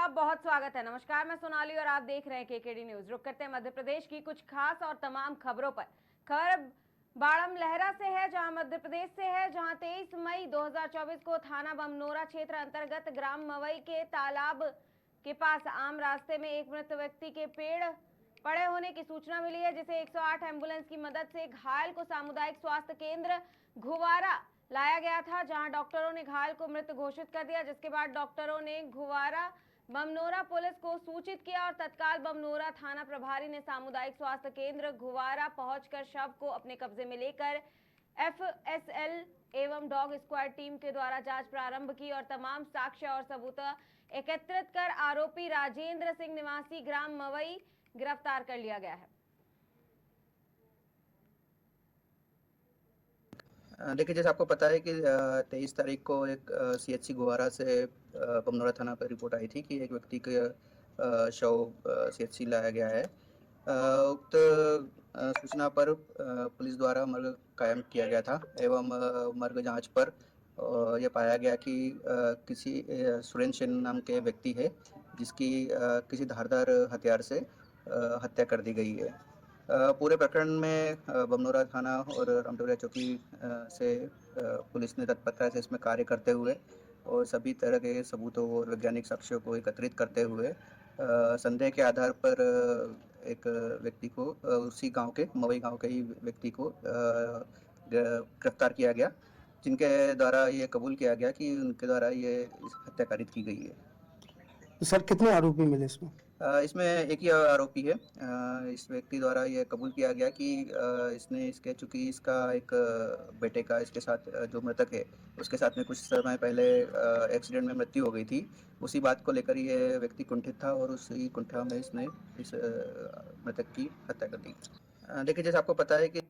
आपका बहुत स्वागत है। नमस्कार, मैं सोनाली और आप देख रहे हैं केकेडी न्यूज। रुक करते हैं मध्य प्रदेश की कुछ खास और तमाम खबरों पर। खबर बाड़म लहरा से है, जहां मध्य प्रदेश से है, जहां 23 मई 2024 को थाना बमनोरा क्षेत्र अंतर्गत ग्राम मवई के तालाब के पास आम रास्ते में एक मृत व्यक्ति के पेड़ पड़े होने की सूचना मिली है, जिसे 108 एम्बुलेंस की मदद से घायल को सामुदायिक स्वास्थ्य केंद्र घुवारा लाया गया था, जहां डॉक्टरों ने घायल को मृत घोषित कर दिया। जिसके बाद डॉक्टरों ने घुवारा बमनोरा पुलिस को सूचित किया और तत्काल बमनोरा थाना प्रभारी ने सामुदायिक स्वास्थ्य केंद्र घुवारा पहुंचकर शव को अपने कब्जे में लेकर एफएसएल एवं डॉग स्क्वाड टीम के द्वारा जांच प्रारंभ की और तमाम साक्ष्य और सबूत एकत्रित कर आरोपी राजेंद्र सिंह निवासी ग्राम मवई गिरफ्तार कर लिया गया है। देखिए, जैसे आपको पता है कि 23 तारीख को एक सीएचसी गुवारा से बमनोरा थाना पर रिपोर्ट आई थी कि एक व्यक्ति का शव सीएचसी लाया गया है। उक्त सूचना पर पुलिस द्वारा मर्ग कायम किया गया था एवं मर्ग जांच पर यह पाया गया कि किसी सुरेंद्र सेन नाम के व्यक्ति है, जिसकी किसी धारदार हथियार से हत्या कर दी गई है। पूरे प्रकरण में बमनोरा थाना और रामडोरिया चौकी से पुलिस ने तत्परता से इसमें कार्य करते हुए और सभी तरह के सबूतों और वैज्ञानिक साक्ष्यों को एकत्रित करते हुए संदेह के आधार पर एक व्यक्ति को उसी गांव के मवई गांव के ही व्यक्ति को गिरफ्तार किया गया, जिनके द्वारा ये कबूल किया गया कि उनके द्वारा ये हत्या कारित की गई है। तो सर कितने आरोपी मिले इसमें? इसमें एक ही आरोपी है। इस व्यक्ति द्वारा ये कबूल किया गया कि इसने चूंकि इसका एक बेटे का इसके साथ जो मृतक है उसके साथ में कुछ समय पहले एक्सीडेंट में मृत्यु हो गई थी। उसी बात को लेकर ये व्यक्ति कुंठित था और उसी कुंठा में इसने इस मृतक की हत्या कर दी। देखिए, जैसे आपको पता है कि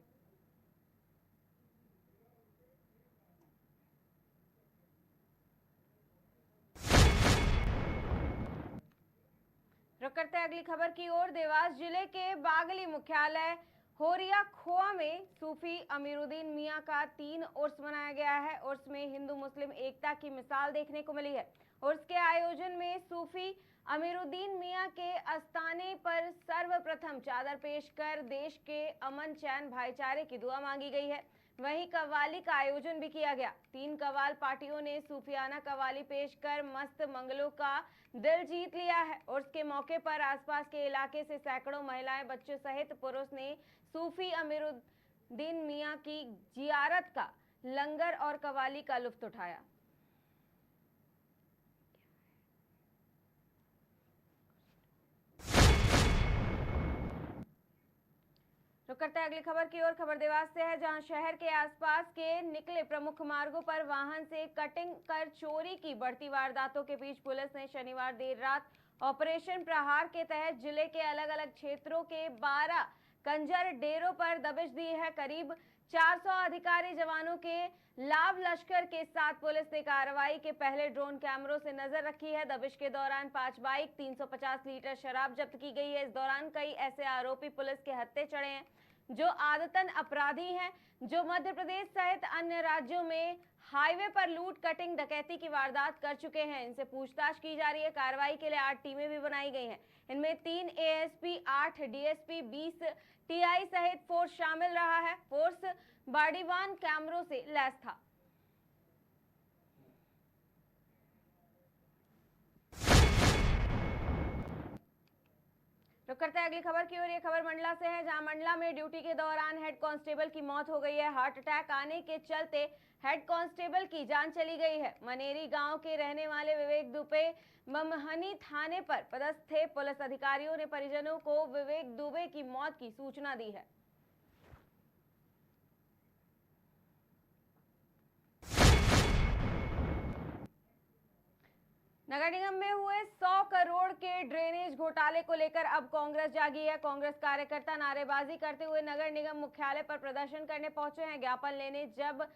रुक करते हैं अगली खबर की ओर। देवास जिले के बागली मुख्यालय होरिया खोआ में सूफी अमीरुद्दीन मियां का 3 उर्स मनाया गया है। उर्स में हिंदू मुस्लिम एकता की मिसाल देखने को मिली है। उर्स के आयोजन में सूफी अमीरुद्दीन मियां के आस्थाने पर सर्वप्रथम चादर पेश कर देश के अमन चैन भाईचारे की दुआ मांगी गई है। वहीं कव्वाली का आयोजन भी किया गया। 3 कव्वाल पार्टियों ने सूफियाना कव्वाली पेश कर मस्त मंगलों का दिल जीत लिया है। उर्स के मौके पर आसपास के इलाके से सैकड़ों महिलाएं, बच्चों सहित पुरुष ने सूफी अमीरुद्दीन मियां की जियारत का, लंगर और कव्वाली का लुत्फ उठाया। रुक करते हैं अगली खबर की ओर। खबर देवास से है, जहां शहर के आसपास के निकले प्रमुख मार्गों पर वाहन से कटिंग कर चोरी की बढ़ती वारदातों के बीच पुलिस ने शनिवार देर रात ऑपरेशन प्रहार के तहत जिले के अलग अलग क्षेत्रों के 12 कंजर डेरों पर दबिश दी है। करीब 400 अधिकारी जवानों के लाभ लश्कर के साथ पुलिस ने कार्रवाई के पहले ड्रोन कैमरों से नजर रखी है। दबिश के दौरान 5 बाइक, 350 लीटर शराब जब्त की गई है। इस दौरान कई ऐसे आरोपी पुलिस के हत्थे चढ़े हैं जो आदतन अपराधी हैं, जो मध्य प्रदेश सहित अन्य राज्यों में हाईवे पर लूट, कटिंग, डकैती की वारदात कर चुके हैं। इनसे पूछताछ की जा रही है। कार्रवाई के लिए 8 टीमें भी बनाई गई हैं। इनमें 3 एएसपी, 8 डीएसपी, 20 टीआई सहित फोर्स शामिल रहा है। फोर्स बॉडीवान कैमरों से लैस था। रुक करते हैं अगली खबर की ओर। ये खबर मंडला से है, जहां मंडला में ड्यूटी के दौरान हेड कांस्टेबल की मौत हो गई है। हार्ट अटैक आने के चलते हेड कांस्टेबल की जान चली गई है। मनेरी गांव के रहने वाले विवेक दुबे ममहनी थाने पर पदस्थ थे। पुलिस अधिकारियों ने परिजनों को विवेक दुबे की मौत की सूचना दी है। नगर निगम में हुए 100 करोड़ के ड्रेनेज घोटाले को लेकर अब कांग्रेस जागी है। कांग्रेस कार्यकर्ता नारेबाजी करते हुए नगर निगम मुख्यालय पर प्रदर्शन करने पहुंचे हैं। ज्ञापन लेने जब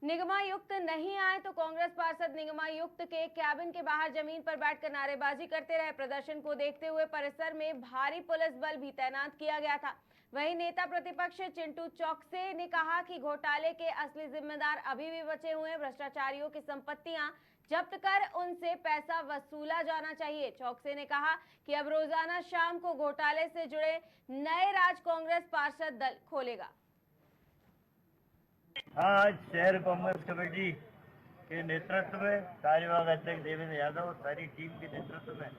निगमायुक्त नहीं आए तो कांग्रेस पार्षद निगमायुक्त के कैबिन के बाहर जमीन पर बैठकर नारेबाजी करते रहे। प्रदर्शन को देखते हुए परिसर में भारी पुलिस बल भी तैनात किया गया था। वहीं नेता प्रतिपक्ष चिंटू चौकसे ने कहा कि घोटाले के असली जिम्मेदार अभी भी बचे हुए हैं। भ्रष्टाचारियों की संपत्तियां जब्त कर उनसे पैसा वसूला जाना चाहिए। चौकसे ने कहा कि अब रोजाना शाम को घोटाले से जुड़े नए राज कांग्रेस पार्षद दल खोलेगा। आज शहर कांग्रेस कमेटी के नेतृत्व में कार्यवाहक अध्यक्ष देवेंद्र यादव और सारी टीम के नेतृत्व में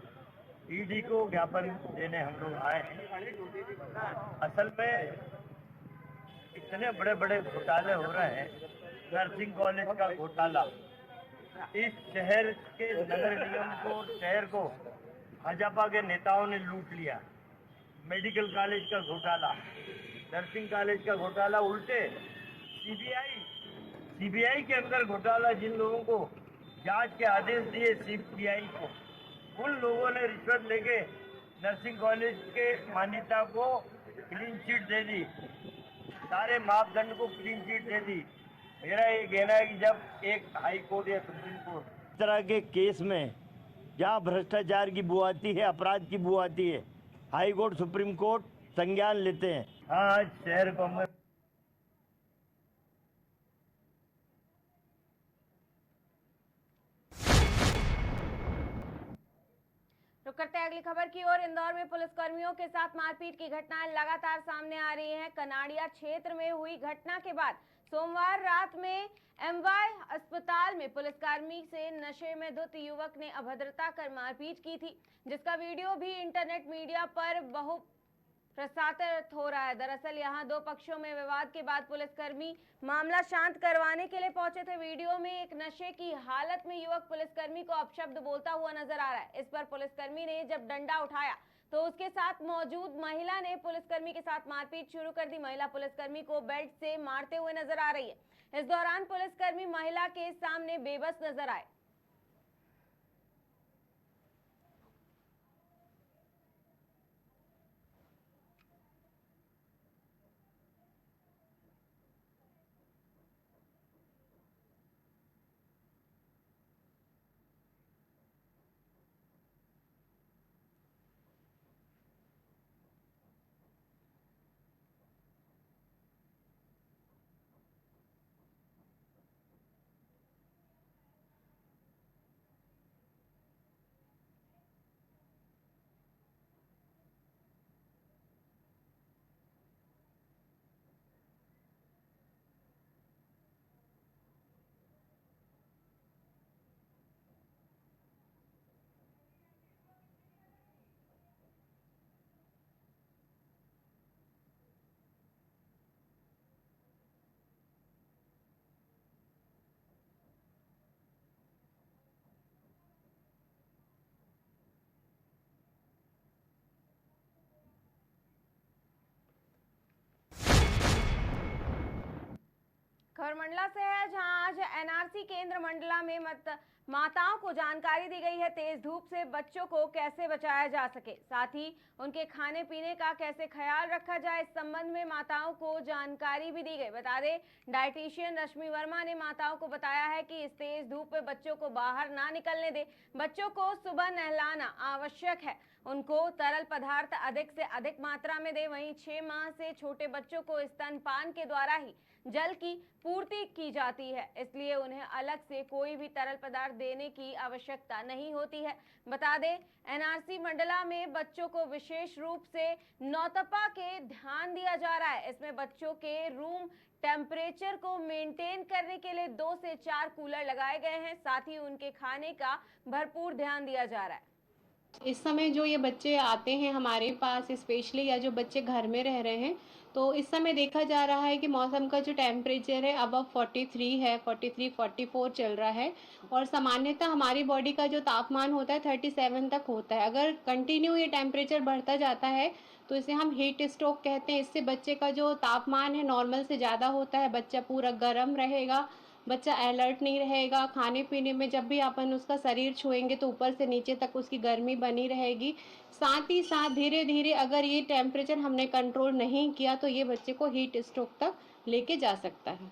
ईडी को ज्ञापन देने हम लोग आए हैं। असल में इतने बड़े बड़े घोटाले हो रहे हैं। नर्सिंग कॉलेज का घोटाला, इस शहर के नगर निगम को, शहर को भाजपा के नेताओं ने लूट लिया। मेडिकल कॉलेज का घोटाला, नर्सिंग कॉलेज का घोटाला, उल्टे सीबीआई के अंदर घोटाला। जिन लोगों को जांच के आदेश दिए सीबीआई को, उन लोगों ने रिश्वत लेके नर्सिंग कॉलेज के मान्यता को क्लीन चिट दे दी, सारे मापदंड को क्लीन चिट दे दी। मेरा ये कहना है कि जब एक हाई कोर्ट या सुप्रीम कोर्ट इस तरह के केस में जहाँ भ्रष्टाचार की बू आती है, अपराध की बू आती है, हाई कोर्ट सुप्रीम कोर्ट संज्ञान लेते हैं। हाँ, आज शहर कांग्रेस रुक करते हैं अगली खबर की ओर। इंदौर में पुलिसकर्मियों के साथ मारपीट की घटनाएं लगातार सामने आ रही हैं। कनाड़िया क्षेत्र में हुई घटना के बाद सोमवार रात में एमवाय अस्पताल में पुलिसकर्मी से नशे में धुत युवक ने अभद्रता कर मारपीट की थी, जिसका वीडियो भी इंटरनेट मीडिया पर बहु प्रसारित हो रहा है। दरअसल यहां दो पक्षों में विवाद के बाद पुलिसकर्मी मामला शांत करवाने के लिए पहुंचे थे। वीडियो में एक नशे की हालत में युवक पुलिसकर्मी को अपशब्द बोलता हुआ नजर आ रहा है। इस पर पुलिसकर्मी ने जब डंडा उठाया तो उसके साथ मौजूद महिला ने पुलिसकर्मी के साथ मारपीट शुरू कर दी। महिला पुलिसकर्मी को बेल्ट से मारते हुए नजर आ रही है। इस दौरान पुलिसकर्मी महिला के सामने बेबस नजर आए। खबर मंडला से है, जहां आज एनआरसी केंद्र मंडला में माताओं को जानकारी दी गई है तेज धूप से बच्चों को कैसे बचाया जा सके, साथ ही उनके खाने पीने का कैसे ख्याल रखा जाए। इस संबंध में माताओं को जानकारी भी दी गई। बता दें, डाइटिशियन रश्मि वर्मा ने माताओं को बताया है कि इस तेज धूप में बच्चों को बाहर ना निकलने दे। बच्चों को सुबह नहलाना आवश्यक है। उनको तरल पदार्थ अधिक से अधिक मात्रा में दे। वहीं 6 माह से छोटे बच्चों को स्तनपान के द्वारा ही जल की पूर्ति की जाती है, इसलिए उन्हें अलग से कोई भी तरल पदार्थ देने की आवश्यकता नहीं होती है। बता दें, एनआरसी मंडला में बच्चों को विशेष रूप से नौतपा के ध्यान दिया जा रहा है। इसमें बच्चों के रूम टेम्परेचर को मेंटेन करने के लिए 2 से 4 कूलर लगाए गए हैं। साथ ही उनके खाने का भरपूर ध्यान दिया जा रहा है। इस समय जो ये बच्चे आते हैं हमारे पास स्पेशली, या जो बच्चे घर में रह रहे हैं, तो इस समय देखा जा रहा है कि मौसम का जो टेम्परेचर है अब 43 है, 43-44 चल रहा है। और सामान्यतः हमारी बॉडी का जो तापमान होता है 37 तक होता है। अगर कंटिन्यू ये टेम्परेचर बढ़ता जाता है तो इसे हम हीट स्ट्रोक कहते हैं। इससे बच्चे का जो तापमान है नॉर्मल से ज़्यादा होता है, बच्चा पूरा गर्म रहेगा, बच्चा अलर्ट नहीं रहेगा। खाने पीने में जब भी अपन उसका शरीर छुएंगे तो ऊपर से नीचे तक उसकी गर्मी बनी रहेगी। साथ ही साथ धीरे धीरे अगर ये टेम्परेचर हमने कंट्रोल नहीं किया तो ये बच्चे को हीट स्ट्रोक तक लेके जा सकता है।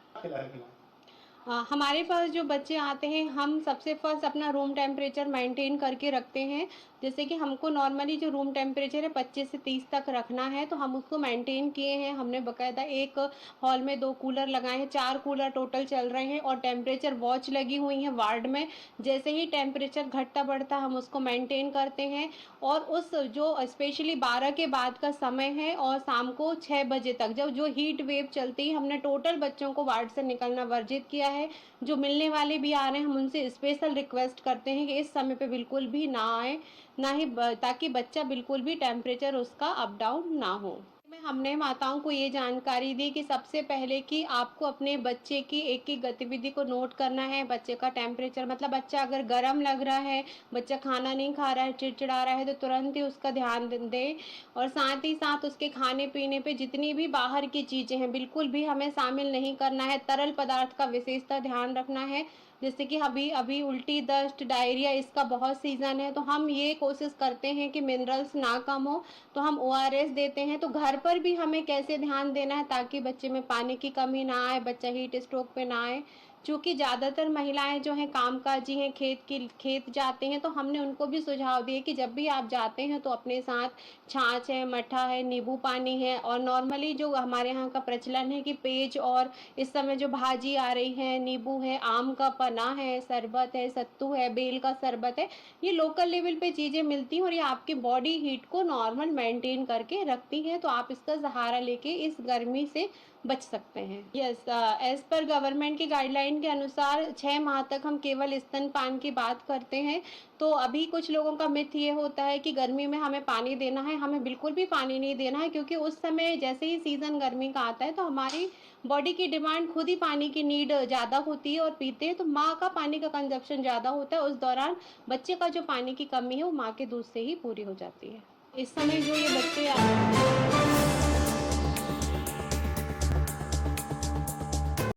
हमारे पास जो बच्चे आते हैं हम सबसे फर्स्ट अपना रूम टेम्परेचर मेंटेन करके रखते हैं। जैसे कि हमको नॉर्मली जो रूम टेम्परेचर है 25 से 30 तक रखना है, तो हम उसको मेंटेन किए हैं। हमने बाकायदा एक हॉल में 2 कूलर लगाए हैं, 4 कूलर टोटल चल रहे हैं और टेम्परेचर वॉच लगी हुई है वार्ड में। जैसे ही टेम्परेचर घटता बढ़ता हम उसको मेंटेन करते हैं। और उस जो स्पेशली 12 के बाद का समय है और शाम को 6 बजे तक जब जो हीट वेव चलती है, हमने टोटल बच्चों को वार्ड से निकलना वर्जित किया है। जो मिलने वाले भी आ रहे हैं हम उनसे स्पेशल रिक्वेस्ट करते हैं कि इस समय पे बिल्कुल भी ना आए, ना ही ताकि बच्चा बिल्कुल भी टेम्परेचर उसका अप डाउन ना हो। में हमने माताओं को ये जानकारी दी कि सबसे पहले कि आपको अपने बच्चे की एक-एक गतिविधि को नोट करना है। बच्चे का टेम्परेचर मतलब बच्चा अगर गर्म लग रहा है, बच्चा खाना नहीं खा रहा है, चिड़चिड़ा रहा है, तो तुरंत ही उसका ध्यान दें। और साथ ही साथ उसके खाने-पीने पे जितनी भी बाहर की चीज़ें हैं, बिल्कुल भी हमें शामिल नहीं करना है। तरल पदार्थ का विशेषतः ध्यान रखना है। जैसे कि अभी अभी उल्टी, दस्त, डायरिया इसका बहुत सीज़न है, तो हम ये कोशिश करते हैं कि मिनरल्स ना कम हो, तो हम ओआरएस देते हैं। तो घर पर भी हमें कैसे ध्यान देना है ताकि बच्चे में पानी की कमी ना आए, बच्चा हीट स्ट्रोक पे ना आए। चूँकि ज़्यादातर महिलाएँ जो हैं कामकाजी हैं, खेत जाते हैं, तो हमने उनको भी सुझाव दिए कि जब भी आप जाते हैं तो अपने साथ छाछ है, मट्ठा है, नींबू पानी है और नॉर्मली जो हमारे यहाँ का प्रचलन है कि पेज और इस समय जो भाजी आ रही है, नींबू है, आम का पन्ना है, शरबत है, सत्तू है, बेल का शरबत है, ये लोकल लेवल पे चीज़ें मिलती हैं और ये आपकी बॉडी हीट को नॉर्मल मेंटेन करके रखती हैं, तो आप इसका सहारा लेके इस गर्मी से बच सकते हैं। यस, एज़ पर गवर्नमेंट की गाइडलाइन के अनुसार 6 माह तक हम केवल स्तनपान की बात करते हैं। तो अभी कुछ लोगों का मिथ ये होता है कि गर्मी में हमें पानी देना है, हमें बिल्कुल भी पानी नहीं देना है, क्योंकि उस समय जैसे ही सीज़न गर्मी का आता है तो हमारी बॉडी की डिमांड खुद ही पानी की नीड ज़्यादा होती है और पीते हैं, तो माँ का पानी का कंजप्शन ज़्यादा होता है। उस दौरान बच्चे का जो पानी की कमी है वो माँ के दूध से ही पूरी हो जाती है। इस समय जो ये बच्चे